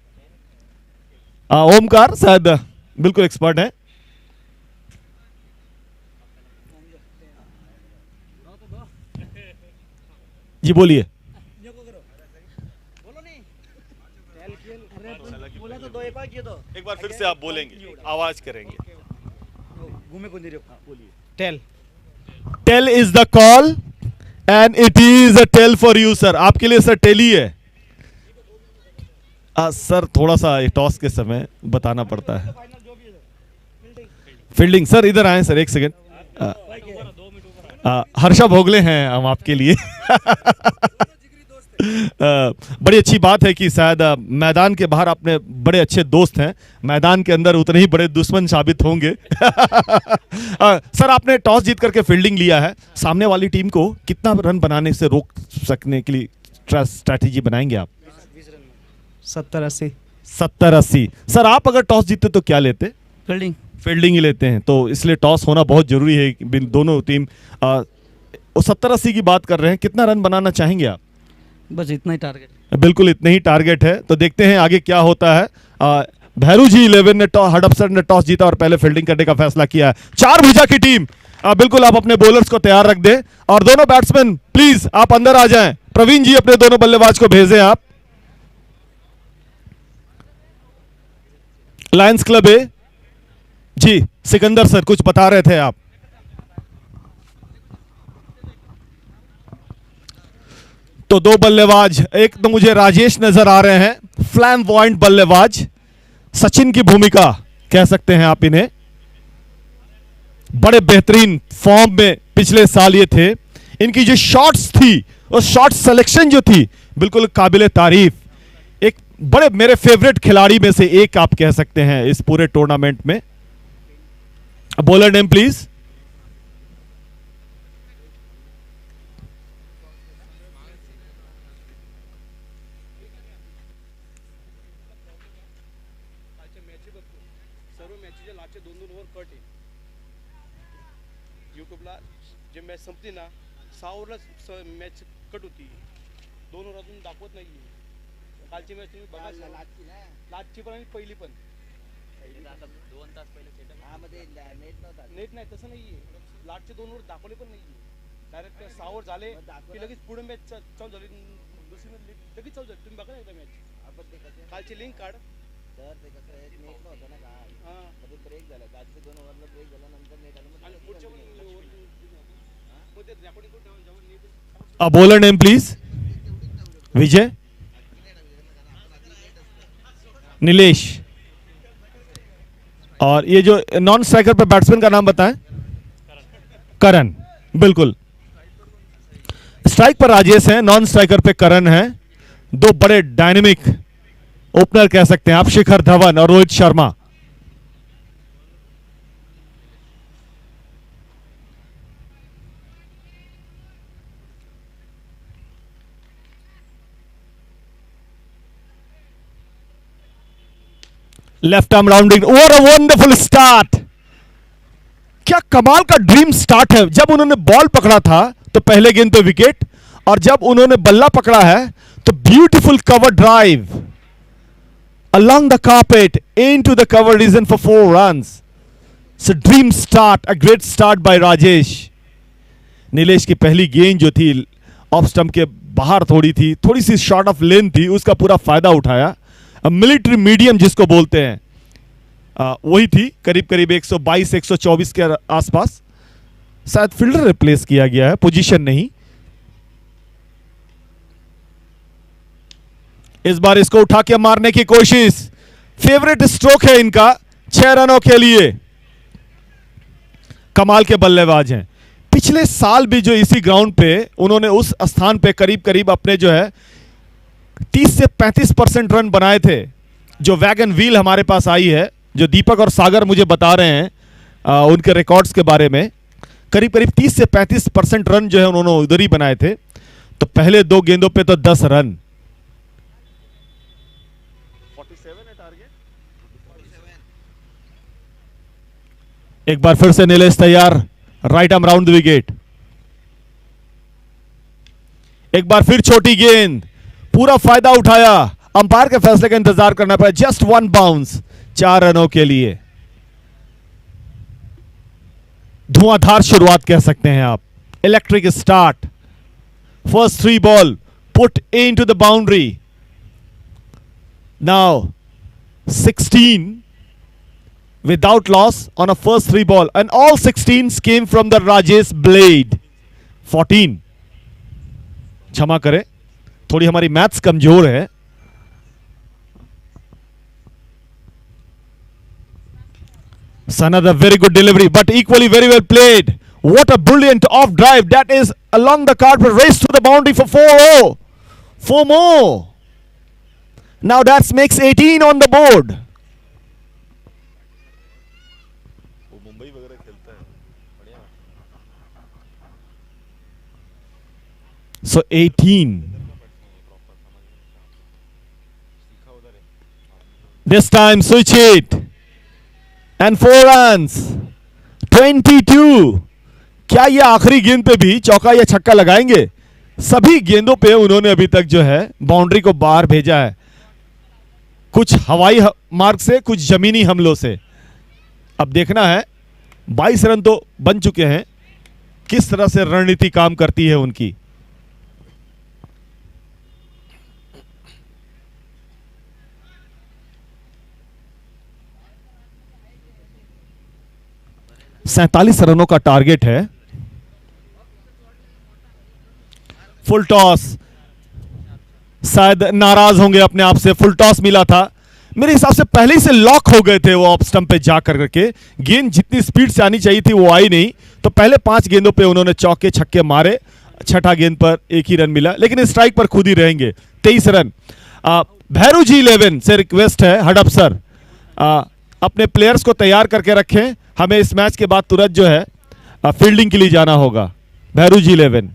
ओमकार शायद बिल्कुल एक्सपर्ट है। जी बोलिए। एक बार फिर से आप बोलेंगे, आवाज करेंगे। Tail. Tail is the call and it is a tail for you sir. आपके लिए सर टेल ही है। सर थोड़ा सा टॉस के समय बताना पड़ता है। फील्डिंग सर, इधर आए सर, एक सेकेंड। हर्षा भोगले हैं हम आपके लिए। बड़ी अच्छी बात है कि शायद मैदान के बाहर अपने बड़े अच्छे दोस्त हैं, मैदान के अंदर उतने ही बड़े दुश्मन साबित होंगे। सर आपने टॉस जीत करके फील्डिंग लिया है, सामने वाली टीम को कितना रन बनाने से रोक सकने के लिए स्ट्रैटेजी बनाएंगे आप? 70-80। 70-80। सर आप अगर टॉस जीतते तो क्या लेते? फील्डिंग। फील्डिंग ही लेते हैं, तो इसलिए टॉस होना बहुत जरूरी है। दोनों टीम 70-80 की बात कर रहे हैं, कितना रन बनाना चाहेंगे आप? बस इतना ही टारगेट। बिल्कुल इतना ही टारगेट है, तो देखते हैं आगे क्या होता है। भैरू जी 11 ने हडपसर ने टॉस जीता और पहले फील्डिंग करने का फैसला किया है। चार भुजा की टीम, बिल्कुल आप अपने बॉलर्स को तैयार रख दें और दोनों बैट्समैन प्लीज आप अंदर आ जाएं। प्रवीण जी अपने दोनों बल्लेबाज को भेजें आप। लायंस क्लब ए जी, सिकंदर सर कुछ बता रहे थे आप। तो दो बल्लेबाज, एक तो मुझे राजेश नजर आ रहे हैं, फ्लैम्बॉयंट बल्लेबाज, सचिन की भूमिका कह सकते हैं आप इन्हें। बड़े बेहतरीन फॉर्म में पिछले साल ये थे। इनकी जो शॉट्स थी और शॉट सिलेक्शन जो थी बिल्कुल काबिले तारीफ। एक बड़े मेरे फेवरेट खिलाड़ी में से एक आप कह सकते हैं इस पूरे टूर्नामेंट में। Bowler name please. युट्यूबला जे मॅच संपली ना 6 ओव्हरला मॅच कट होती, 2 ओव्हर अजून दाखवत नाही. कालची मॅच तुम्ही बघा, लास्टची पण आणि पहिली पण 2 तास पहिले नेट नाही, तसं नाही आहे. लास्टचे 2 ओव्हर दाखवले पण नाही, डायरेक्ट 6 ओव्हर झाले की लगेच पुढे मॅच चालू झाली, दुसरी लगेच चालू झाली. तुम्ही बघा ना एकदा मॅच, कालची लिंक काढ. तर ते कसं आहे, नेट नव्हतं ना का, हां मध्ये ब्रेक झाला, कालचे 2 ओव्हरला ब्रेक झाल्यानंतर नेट आलं आणि पुढच्या पण मध्ये रेकॉर्डिंग करून ठेवा. Bowler name please. Vijay, Nilesh, और ये जो नॉन स्ट्राइकर पे बैट्समैन का नाम बताएं. करण. बिल्कुल, स्ट्राइक पर राजेश हैं, नॉन स्ट्राइकर पे करण है. दो बड़े डायनेमिक ओपनर कह सकते हैं आप, शिखर धवन और Rohit Sharma. Left arm rounding, what a wonderful start. क्या कमाल का ड्रीम स्टार्ट है। जब उन्होंने बॉल पकड़ा था तो पहले गेंद पे विकेट, और जब उन्होंने बल्ला पकड़ा है तो beautiful cover drive along the carpet into the cover region for 4 runs. It's a dream start, a great start by Rajesh. Nilesh की पहली गेंद जो थी ऑफ स्टंप के बाहर थोड़ी सी शॉर्ट ऑफ लेन थी, उसका पूरा फायदा उठाया। मिलिट्री मीडियम जिसको बोलते हैं, वही थी, करीब करीब 122-124 के आसपास। शायद फील्डर रिप्लेस किया गया है, पोजीशन नहीं। इस बार इसको उठा के मारने की कोशिश, फेवरेट स्ट्रोक है इनका 6 रनों के लिए। कमाल के बल्लेबाज हैं। पिछले साल भी जो इसी ग्राउंड पे उन्होंने उस स्थान पे करीब करीब अपने जो है 30 से 35% रन बनाए थे। जो वैगन व्हील हमारे पास आई है, जो दीपक और सागर मुझे बता रहे हैं उनके रिकॉर्ड्स के बारे में, करीब करीब 30 से 35% रन जो है उन्होंने उधर ही बनाए थे। तो पहले 2 गेंदों पे तो 10 रन। 47 है टारगेट। एक बार फिर से नीलेश तैयार, right arm round the wicket. एक बार फिर छोटी गेंद, पूरा फायदा उठाया। अंपायर के फैसले का इंतजार करना पड़ा। जस्ट 1 बाउंस, 4 रनों के लिए। धुआंधार शुरुआत कह सकते हैं आप, electric start. First 3 ball put into the boundary. Now 16 without loss on a first 3 ball, and all 16s came from the Rajesh blade. 14, क्षमा करें, थोड़ी हमारी मैथ्स कमजोर है। Another very good delivery, but equally very well played. What a brilliant off drive. That is along the carpet, race to the boundary for 4 more. Now that makes 18 on the board. वो मुंबई वगैरह खेलता है, बढ़िया। So 18. सीखा उधर है। This time switch it. And 4 runs. 22. क्या ये आखिरी गेंद पे भी चौका या छक्का लगाएंगे? सभी गेंदों पे उन्होंने अभी तक जो है बाउंड्री को बाहर भेजा है, कुछ हवाई मार्ग से, कुछ जमीनी हमलों से। अब देखना है, 22 रन तो बन चुके हैं, किस तरह से रणनीति काम करती है उनकी। सैंतालीस रनों का टारगेट है। फुल टॉस, शायद नाराज होंगे अपने आप से, फुल टॉस मिला था। मेरे हिसाब से पहले ही से लॉक हो गए थे वो ऑफ स्टंप पे जा करके। गेंद जितनी स्पीड से आनी चाहिए थी वो आई नहीं, तो पहले 5 गेंदों पे उन्होंने चौके छक्के मारे। छठा गेंद पर 1 ही रन मिला, लेकिन स्ट्राइक पर खुद ही रहेंगे। 23 रन। भैरू जी 11 से रिक्वेस्ट है, हडप सर अपने प्लेयर्स को तैयार करके रखें, हमें इस मैच के बाद तुरंत जो है फील्डिंग के लिए जाना होगा। भैरू जी 11।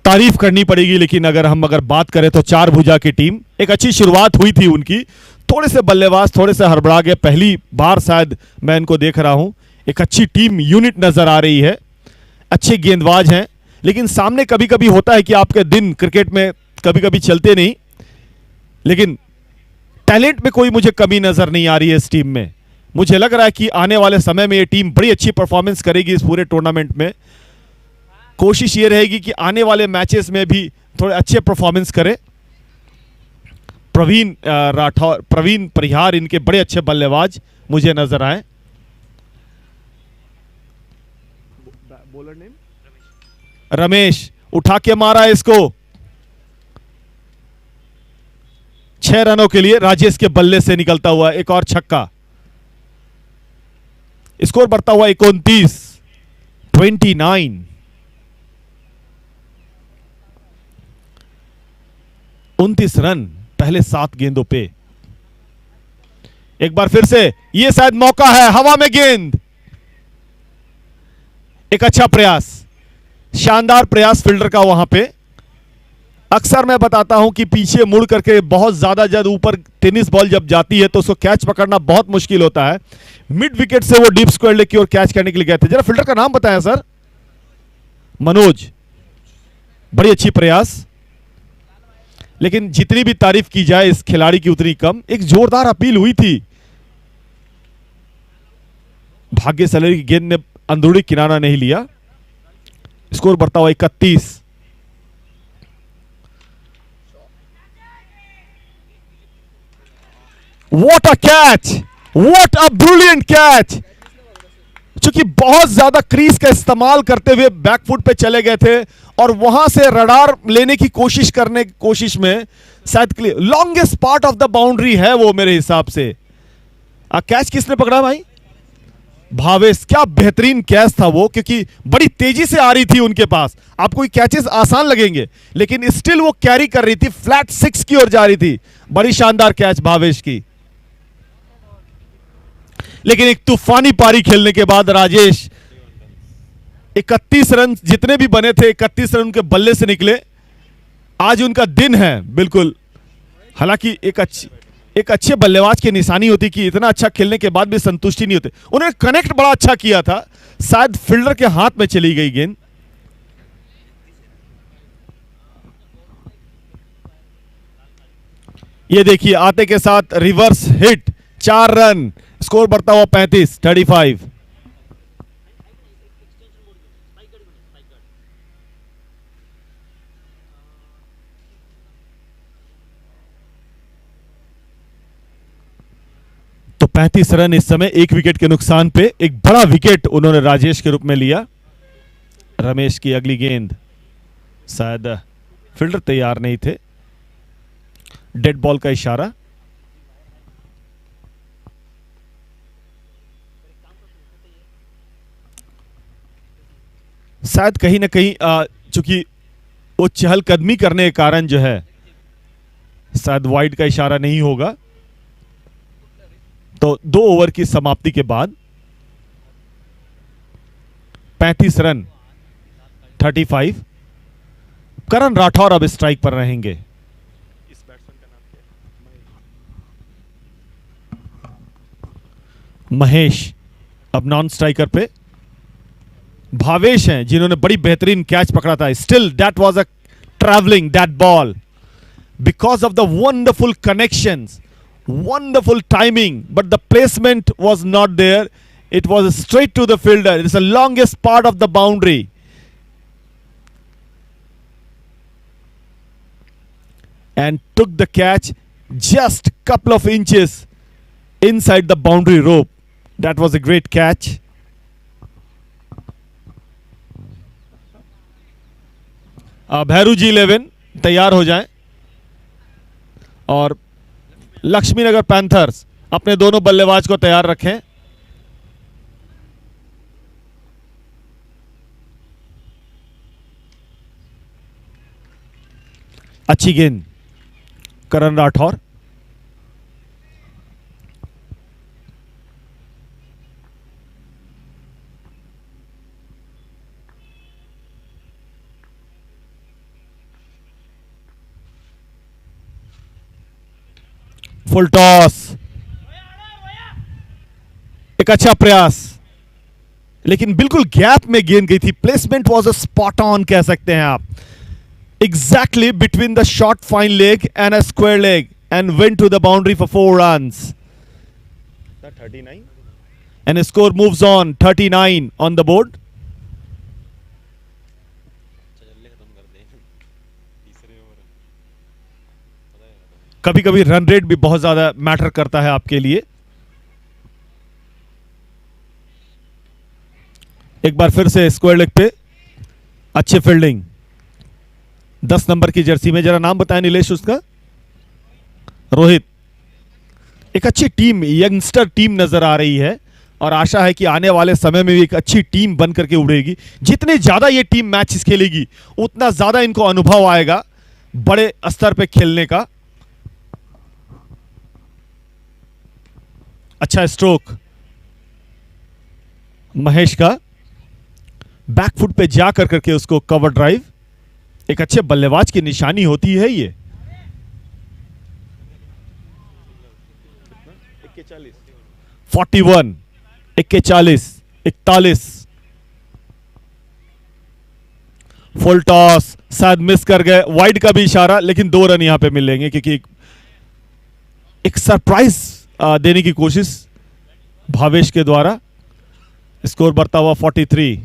तारीफ करनी पड़ेगी, लेकिन अगर बात करें तो 4 भुजा की टीम, एक अच्छी शुरुआत हुई थी उनकी। थोड़े से बल्लेबाज थोड़े से हड़बड़ा गए, पहली बार शायद मैं इनको देख रहा हूं। एक अच्छी टीम यूनिट नजर आ रही है, अच्छे गेंदबाज हैं, लेकिन सामने कभी कभी होता है कि आपके दिन क्रिकेट में कभी कभी चलते नहीं, लेकिन टैलेंट में कोई मुझे कमी नजर नहीं आ रही है इस टीम में। मुझे लग रहा है कि आने वाले समय में ये टीम बड़ी अच्छी परफॉर्मेंस करेगी इस पूरे टूर्नामेंट में। कोशिश ये रहेगी कि आने वाले मैचेस में भी थोड़े अच्छे परफॉर्मेंस करे। प्रवीण राठौर, प्रवीण परिहार इनके बड़े अच्छे बल्लेबाज मुझे नजर आए। बॉलर नेम रमेश उठा के मारा इसको। 6 रनों के लिए राजेश के बल्ले से निकलता हुआ एक और छक्का। स्कोर बढ़ता हुआ 29, 29। 29 रन पहले 7 गेंदों पे। एक बार फिर से यह शायद मौका है, हवा में गेंद। एक अच्छा प्रयास, शानदार प्रयास फील्डर का वहां पे। अक्सर मैं बताता हूं कि पीछे मुड़ करके बहुत ज्यादा जब ऊपर टेनिस बॉल जब जाती है तो उसको कैच पकड़ना बहुत मुश्किल होता है। मिड विकेट से वो डीप स्क्वायर लेग की ओर कैच करने के लिए गए थे। जरा फील्डर का नाम बताया सर। मनोज, बड़ी अच्छी प्रयास। लेकिन जितनी भी तारीफ की जाए इस खिलाड़ी की उतनी कम। एक जोरदार अपील हुई थी, भाग्य से की गेंद ने अंदरूनी किनारा नहीं लिया। स्कोर बढ़ता हुआ 31। What a catch! What a brilliant catch! चूंकि बहुत ज्यादा क्रीज का इस्तेमाल करते हुए बैकफुट पे चले गए थे और वहां से रडार लेने की कोशिश में शायद longest part of the boundary है वो मेरे हिसाब से। कैच किसने पकड़ा भाई? भावेश। क्या बेहतरीन कैच था वो, क्योंकि बड़ी तेजी से आ रही थी उनके पास। आपको ये कैचेस आसान लगेंगे लेकिन स्टिल वो कैरी कर रही थी, फ्लैट 6 की ओर जा रही थी। बड़ी शानदार कैच भावेश की। लेकिन एक तूफानी पारी खेलने के बाद राजेश 31 रन जितने भी बने थे 31 रन उनके बल्ले से निकले। आज उनका दिन है बिल्कुल। हालांकि एक अच्छे बल्लेबाज की निशानी होती कि इतना अच्छा खेलने के बाद भी संतुष्टि नहीं होती। उन्होंने कनेक्ट बड़ा अच्छा किया था, शायद फील्डर के हाथ में चली गई गेंद। ये देखिए आते के साथ रिवर्स हिट, 4 रन। स्कोर बढ़ता हुआ 35, 35। तो 35 रन इस समय 1 विकेट के नुकसान पे। एक बड़ा विकेट उन्होंने राजेश के रूप में लिया। रमेश की अगली गेंद, शायद फील्डर तैयार नहीं थे, डेड बॉल का इशारा। शायद कहीं ना कहीं चूंकि वो चहलकदमी करने के कारण जो है शायद वाइड का इशारा नहीं होगा। तो 2 ओवर की समाप्ति के बाद 35 रन, 35। करण राठौर अब स्ट्राइक पर रहेंगे। इस बैट्समैन का नाम क्या है? महेश अब नॉन स्ट्राइकर पे। भावेश हैं जिन्होंने बड़ी बेहतरीन कैच पकड़ा था। Still that was a travelling that ball because of the wonderful connections, wonderful timing, but the placement was not there. It was straight to the fielder. It's the longest part of the boundary. And took the catch just couple of inches inside the boundary rope. That was a great catch. Bhairu ji 11 तैयार हो जाएं और Laxmi Nagar panthers अपने दोनों बल्लेबाज को तैयार रखें। अच्छी गेंद करण राठौर। फुल टॉस, एक अच्छा प्रयास लेकिन बिल्कुल गैप में गेंद गई थी। Placement was a spot on कह सकते हैं आप। Exactly between the short fine leg and a square leg and went to the boundary for 4 runs. 39 and score moves on 39 on the board. जल्दी खत्म कर दे तीसरे ओवर। कभी कभी रन रेट भी बहुत ज्यादा मैटर करता है आपके लिए। एक बार फिर से स्क्वायर लेग पे अच्छी फील्डिंग। 10 नंबर की जर्सी में, जरा नाम बताएं नीलेश उसका। रोहित, एक अच्छी टीम, यंगस्टर टीम नजर आ रही है और आशा है कि आने वाले समय में भी एक अच्छी टीम बन करके उड़ेगी। जितने ज्यादा ये टीम मैचेस खेलेगी उतना ज्यादा इनको अनुभव आएगा बड़े स्तर पे खेलने का। अच्छा स्ट्रोक महेश का, बैकफुट पे जा कर करके उसको कवर ड्राइव, एक अच्छे बल्लेबाज की निशानी होती है ये। 41, 41, 41, फुल टॉस, शायद मिस कर गए, वाइड का भी इशारा, लेकिन 2 रन यहां पे मिलेंगे क्योंकि एक सरप्राइज देने की कोशिश भावेश के द्वारा। स्कोर बढ़ता हुआ 43।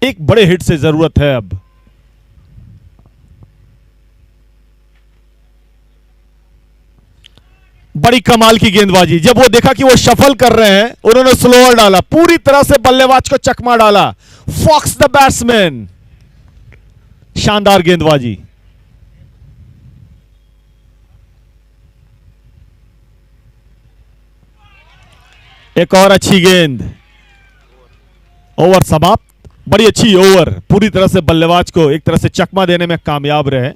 एक बड़े हिट से जरूरत है अब। बड़ी कमाल की गेंदबाजी, जब वो देखा कि वो शफल कर रहे हैं उन्होंने स्लोअर डाला, पूरी तरह से बल्लेबाज को चकमा डाला। फॉक्स द बैट्समैन, शानदार गेंदबाजी। एक और अच्छी गेंद, ओवर समाप्त। बड़ी अच्छी ओवर, पूरी तरह से बल्लेबाज को एक तरह से चकमा देने में कामयाब रहे।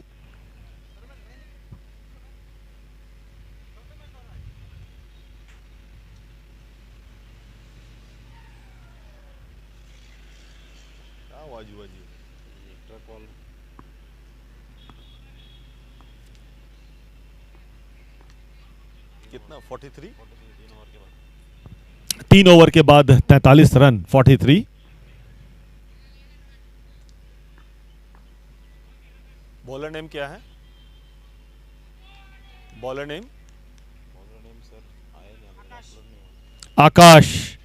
कितना 43 3 ओवर के बाद 43 रन, 43। बॉलर नेम क्या है? बॉलर नेम सर आया Akash.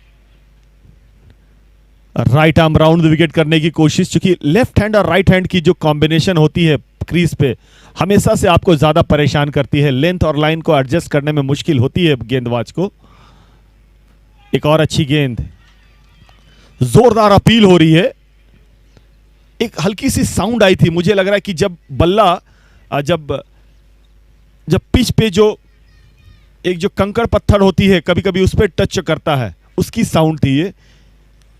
Right arm round the wicket करने की कोशिश, क्योंकि लेफ्ट हैंड और राइट हैंड की जो कॉम्बिनेशन होती है क्रीज पे हमेशा से आपको ज्यादा परेशान करती है। लेंथ और लाइन को एडजस्ट करने में मुश्किल होती है गेंदबाज को। एक और अच्छी गेंद, जोरदार अपील हो रही है। एक हल्की सी साउंड आई थी, मुझे लग रहा है कि जब बल्ला जब पिच पे जो एक जो कंकड़ पत्थर होती है कभी कभी उस पर टच करता है, उसकी साउंड थी ये।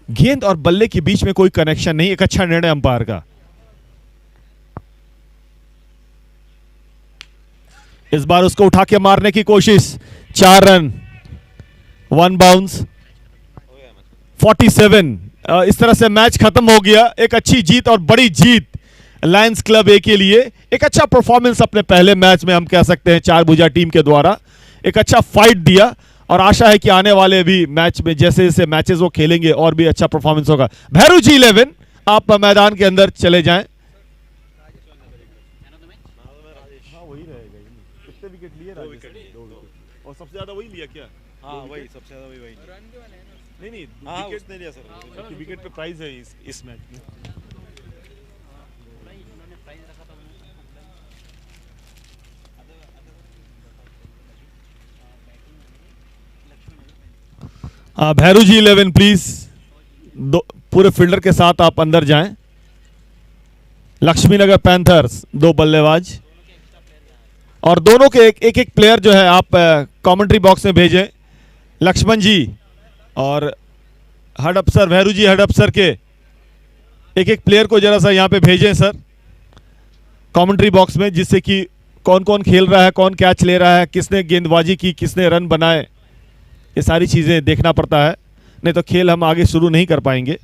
गेंद और बल्ले के बीच में कोई कनेक्शन नहीं। एक अच्छा निर्णय अंपायर का। इस बार उसको उठा के मारने की कोशिश, 4 रन, 1 बाउंस, 47। इस तरह से मैच खत्म हो गया। एक अच्छी जीत और बड़ी जीत लायंस क्लब ए के लिए। एक अच्छा परफॉर्मेंस अपने पहले मैच में हम कह सकते हैं चार भुजा टीम के द्वारा। एक अच्छा फाइट दिया और आशा है कि आने वाले भी मैच में जैसे जैसे मैचेस वो खेलेंगे और भी अच्छा परफॉर्मेंस होगा। भैरू जी 11, आप मैदान के अंदर चले जाएं। वही रहेगा, कितने विकेट लिए? 2 विकेट और सबसे ज्यादा वही लिया क्या? हाँ वही सबसे ज्यादा वही नहीं हाँ विकेट उसने लिया सर। विकेट पे प्राइज है इस मैच में। भैरू जी 11 प्लीज, पूरे फील्डर के साथ आप अंदर जाएं। लक्ष्मीनगर पैंथर्स 2 बल्लेबाज और दोनों के एक एक प्लेयर जो है आप कमेंट्री बॉक्स में भेजें। लक्ष्मण जी और हेड अफसर, भैरू जी हेड अफसर के एक एक प्लेयर को जरा सा यहाँ पे भेजें सर कमेंट्री बॉक्स में, जिससे कि कौन कौन खेल रहा है, कौन कैच ले रहा है, किसने गेंदबाजी की, किसने रन बनाए, ये सारी चीज़ें देखना पड़ता है, नहीं तो खेल हम आगे शुरू नहीं कर पाएंगे।